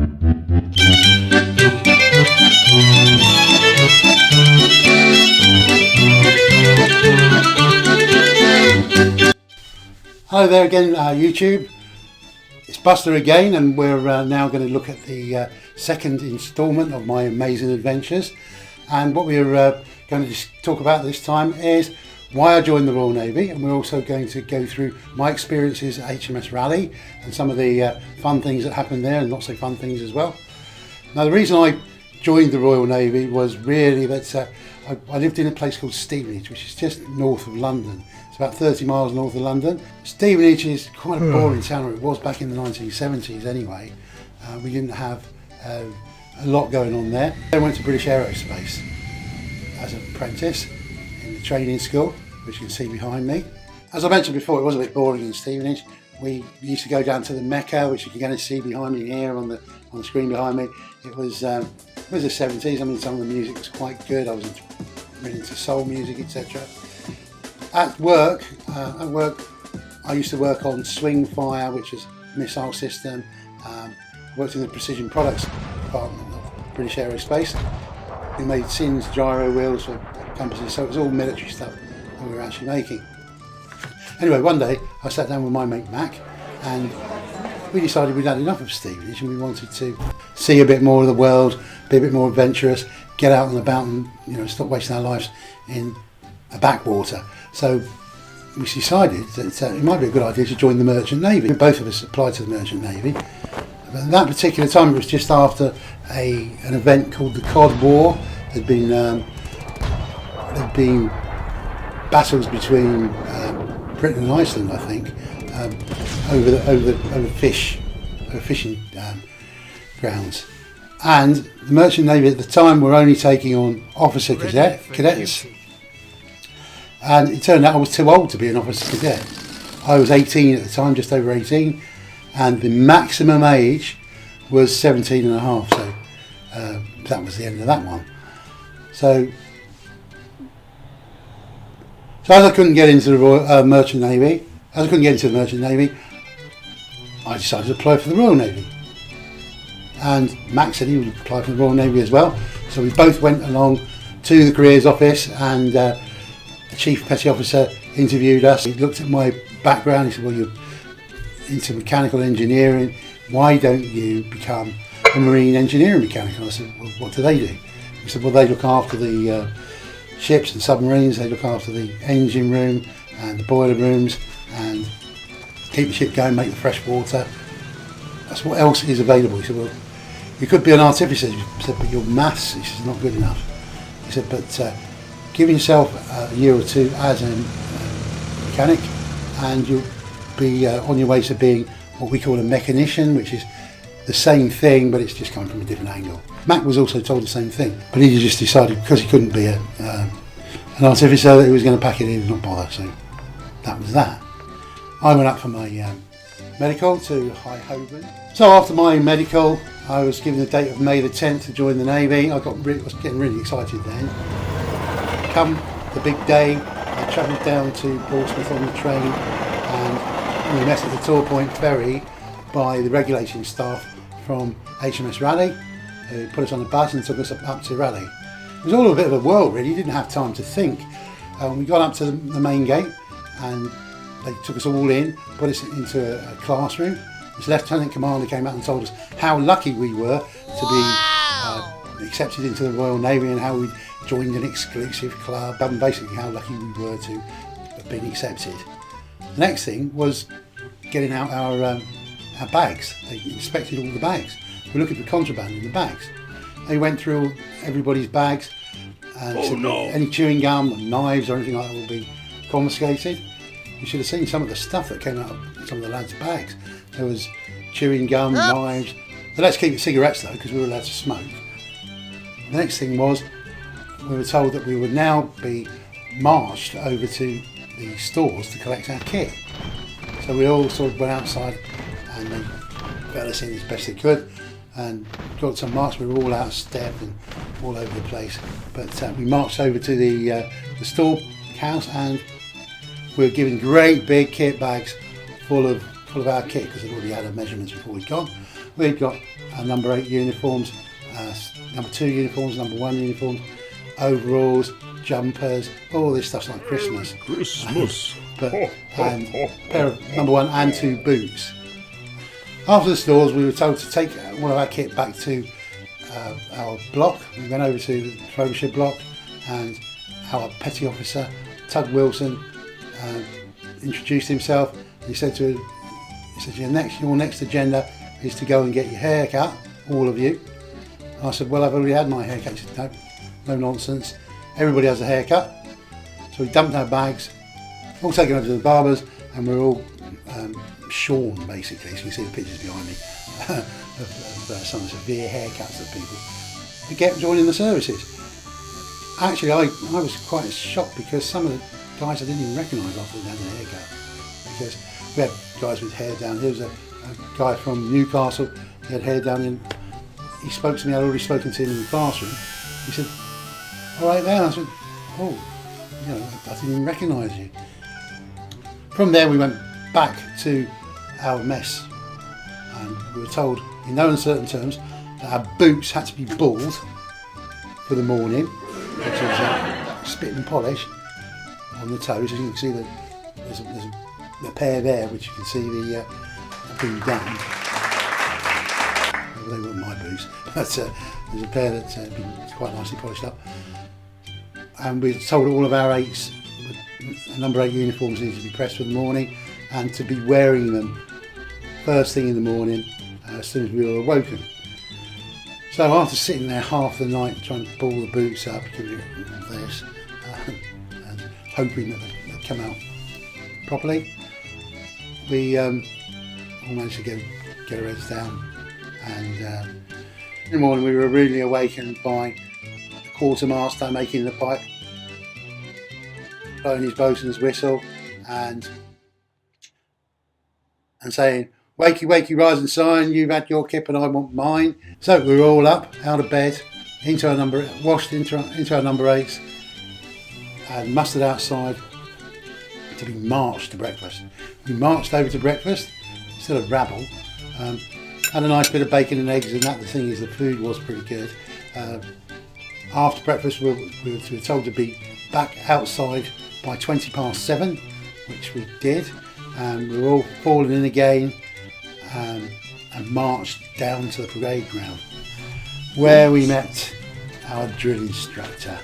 Hello there again, YouTube. It's Buster again, and we're now going to look at the second instalment of my amazing adventures. And what we're going to talk about this time is why I joined the Royal Navy, and we're also going to go through my experiences at HMS Raleigh and some of the fun things that happened there and not so fun things as well. Now, the reason I joined the Royal Navy was really that I lived in a place called Stevenage, which is just north of London. It's about 30 miles north of London. Stevenage is quite a boring town, or it was back in the 1970s anyway. We didn't have a lot going on there. I went to British Aerospace as an apprentice in the training school, which you can see behind me. As I mentioned before, it was a bit boring in Stevenage. We used to go down to the Mecca, which you can going to see behind me here on the screen behind me. It was the 70s. I mean, some of the music was quite good. I was really into soul music, etc. At work, I used to work on Swing Fire, which is a missile system. Worked in the precision products department of British Aerospace. We made SINS gyro wheels for compasses, so it was all military stuff that we were actually making. Anyway, one day I sat down with my mate Mac, and we decided we'd had enough of Stevenage and we wanted to see a bit more of the world, be a bit more adventurous, get out and about, and stop wasting our lives in a backwater. So we decided that it might be a good idea to join the Merchant Navy. Both of us applied to the Merchant Navy. But at that particular time, it was just after an event called the Cod War. There'd been battles between Britain and Iceland, I think, over fishing grounds. And the Merchant Navy at the time were only taking on officer cadets. And it turned out I was too old to be an officer cadet. I was 18 at the time, just over 18, and the maximum age was 17 and a half, so that was the end of that one. So as I couldn't get into the Merchant Navy, I decided to apply for the Royal Navy. And Max said he would apply for the Royal Navy as well. So we both went along to the careers office, and the Chief Petty Officer interviewed us. He looked at my background. He said, well, you're into mechanical engineering. Why don't you become a marine engineering mechanic? And I said, well, what do they do? He said, well, they look after the ships and submarines. They look after the engine room and the boiler rooms and keep the ship going, make the fresh water. That's what else is available. He said, well, you could be an artificer. He said, but your maths is not good enough. He said, but give yourself a year or two as a mechanic and you'll be on your way to being what we call a mechanician, which is the same thing, but it's just coming from a different angle. Mac was also told the same thing, but he just decided because he couldn't be an artificer that he was going to pack it in and not bother, so that was that. I went up for my medical to High Holborn. So after my medical, I was given the date of May the 10th to join the Navy. I was getting really excited then. Come the big day, I travelled down to Portsmouth on the train, and we met at the Torpoint ferry by the regulating staff from HMS Raleigh, who put us on a bus and took us up to Raleigh. It was all a bit of a whirl really, you didn't have time to think. We got up to the main gate and they took us all in, put us into a classroom. This Lieutenant Commander came out and told us how lucky we were to be accepted into the Royal Navy and how we'd joined an exclusive club, and basically how lucky we were to have been accepted. The next thing was getting out our bags. They inspected all the bags. We were looking for contraband in the bags. They went through everybody's bags and said, any chewing gum, or knives or anything like that will be confiscated. You should have seen some of the stuff that came out of some of the lads' bags. There was chewing gum, knives. So let's keep cigarettes though, because we were allowed to smoke. The next thing was, we were told that we would now be marched over to the stores to collect our kit. So we all sort of went outside and they got us in as best they could and got some march. We were all out of step and all over the place. But we marched over to the store house and we were given great big kit bags full of our kit because they'd already had our measurements before we'd gone. We'd got number 8 uniforms, number 2 uniforms, number 1 uniforms, overalls, jumpers, all this stuff's like Christmas. Christmas. And a pair of number 1 and 2 boots. After the stores, we were told to take all of our kit back to our block. We went over to the Frobisher block, and our petty officer, Tug Wilson, introduced himself. He said your next agenda is to go and get your hair cut, all of you. And I said, well, I've already had my hair cut. He said, no nonsense. Everybody has a haircut. So we dumped our bags, all taken over to the barbers, and we're all shorn, basically. So you can see the pictures behind me of some severe haircuts of people to get joining the services. Actually, I was quite shocked because some of the guys I didn't even recognise after they had a haircut. Because we had guys with hair down. There was a guy from Newcastle, he had hair down in. He spoke to me, I'd already spoken to him in the classroom. He said, all right there. I said, oh, I didn't even recognise you. From there we went back to our mess, and we were told in no uncertain terms that our boots had to be bald for the morning, which was spit and polish on the toes. As you can see, there's a pair there which you can see the being done. Well, they weren't my boots, but there's a pair that's been quite nicely polished up. And we told all of our 8s, number 8 uniforms needed to be pressed for the morning and to be wearing them first thing in the morning as soon as we were awoken. So after sitting there half the night trying to pull the boots up, giving it this, and hoping that they'd come out properly, we all managed to get our heads down, and in the morning we were rudely awakened by the quartermaster making the pipe, blowing his boatswain's whistle and saying, wakey, wakey, rising sign, you've had your kip and I want mine. So we were all up, out of bed, washed into our number 8s, and mustered outside to be marched to breakfast. We marched over to breakfast, still a rabble, had a nice bit of bacon and eggs, and that. The thing is, the food was pretty good. After breakfast we were told to be back outside by 7:20, which we did, and we were all falling in again, and marched down to the parade ground, where we met our drill instructor.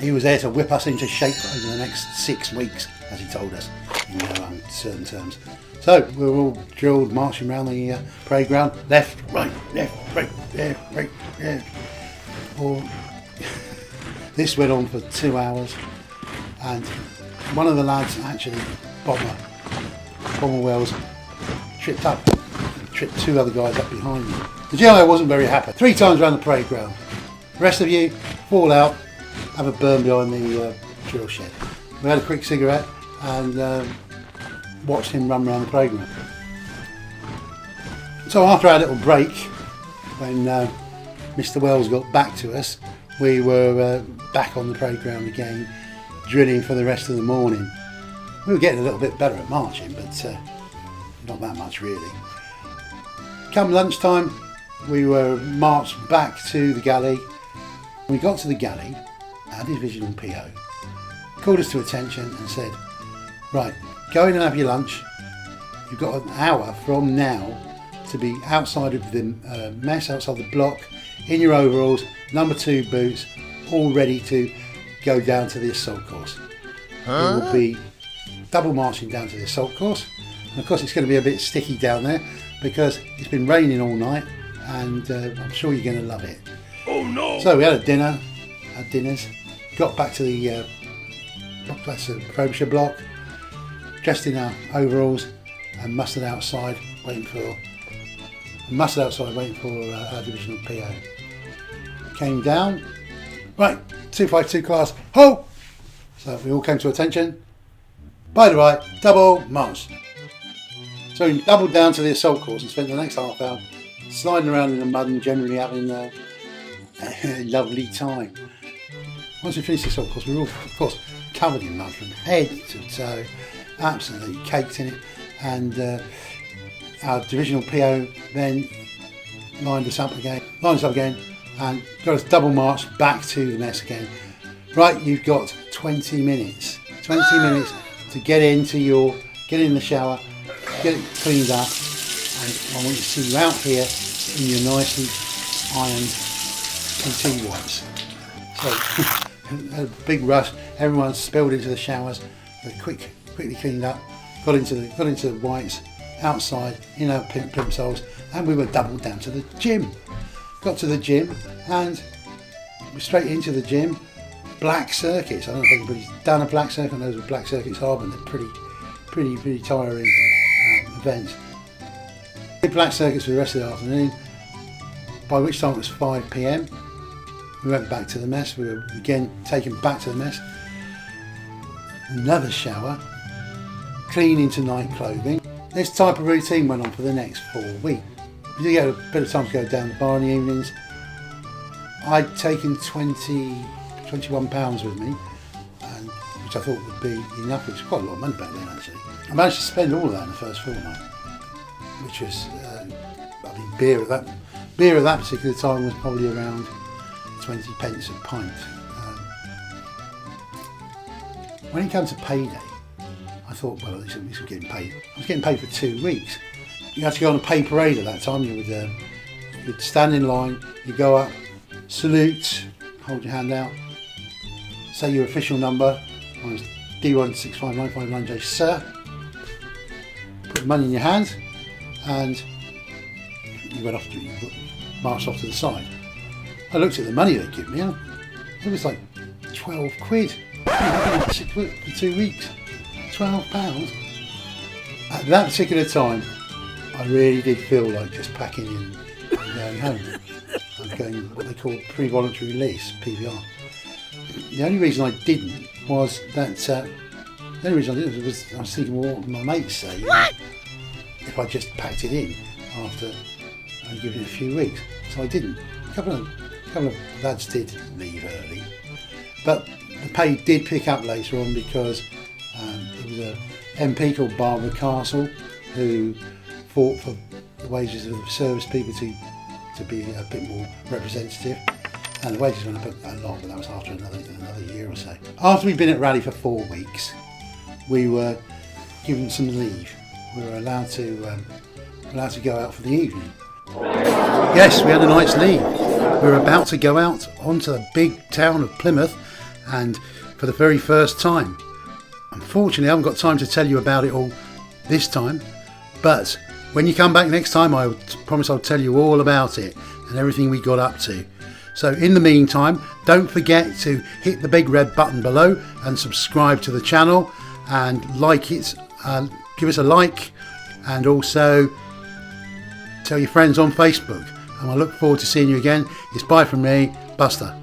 He was there to whip us into shape over the next 6 weeks, as he told us in no uncertain terms. So we were all drilled, marching around the parade ground, left, right, left, right, left. This went on for 2 hours, and one of the lads, actually, Bomber Wells, tripped 2 other guys up behind me. The GIO wasn't very happy. 3 times around the parade ground. The rest of you fall out, have a burn behind the drill shed. We had a quick cigarette and watched him run around the parade ground. So after our little break, when Mr. Wells got back to us, we were back on the parade ground again, drilling for the rest of the morning. We were getting a little bit better at marching, but not that much really. Come lunchtime, we were marched back to the galley. When we got to the galley, our divisional PO called us to attention and said, right, go in and have your lunch. You've got an hour from now to be outside of the mess, outside the block, in your overalls, number 2 boots, all ready to go down to the assault course. We will be double marching down to the assault course, and of course it's going to be a bit sticky down there because it's been raining all night, and I'm sure you're going to love it. Oh no! So we had a dinner, had dinners, got back to the Frobisher block, dressed in our overalls, and mustered outside waiting for our divisional PO. Came down, right, 252 class, ho! So we all came to attention. By the right, double march. So we doubled down to the assault course and spent the next half hour sliding around in the mud and generally having a lovely time. Once we finished the assault course, we were all, of course, covered in mud from head to toe, absolutely caked in it, and Our divisional PO then lined us up again, and got us double marched back to the mess again. Right, you've got 20 minutes. 20 minutes to get in the shower, get it cleaned up, and I want to see you out here in your nicely ironed PT whites. So, a big rush, everyone spilled into the showers, quickly cleaned up, got into the whites, outside, in our plimsolls, and we were doubled down to the gym. Got to the gym, and straight into the gym. Black circuits. I don't know if anybody's done a black circuit. I know what black circuits are, but they're pretty tiring events. Did black circuits for the rest of the afternoon, by which time it was 5 p.m. We went back to the mess. We were again taken back to the mess. Another shower, clean into night clothing. This type of routine went on for the next 4 weeks. We did get a bit of time to go down the bar in the evenings. I'd taken 21 pounds with me, and which I thought would be enough, which was quite a lot of money back then actually. I managed to spend all of that in the first fortnight, which was, beer at that particular time was probably around 20 pence a pint. When it came to payday, I thought, well, at least we're getting paid. I was getting paid for 2 weeks. You had to go on a pay parade at that time. You'd stand in line, you go up, salute, hold your hand out, say your official number. I was D1659590J, sir. Put the money in your hand, and you marched off to the side. I looked at the money they'd give me, and it was like 12 quid. For 2 weeks, £12. At that particular time, I really did feel like just packing in and going home. I'm going what they call pre-voluntary release, PVR. The only reason I didn't was that I was thinking, well, what would my mates say if I just packed it in after I'd given it a few weeks. So I didn't. A couple of lads did leave early, but the pay did pick up later on because there was a MP called Barbara Castle who fought for the wages of the service people to be a bit more representative, and the wages went up a lot, but that was after another year or so. After we'd been at Raleigh for 4 weeks, we were given some leave. We were allowed to go out for the evening. Yes, we had a night's leave. We were about to go out onto the big town of Plymouth, and for the very first time. Unfortunately, I haven't got time to tell you about it all this time, but when you come back next time, I promise I'll tell you all about it and everything we got up to. So in the meantime, don't forget to hit the big red button below and subscribe to the channel, and like it, give us a like, and also tell your friends on Facebook. And I look forward to seeing you again. It's bye from me, Buster.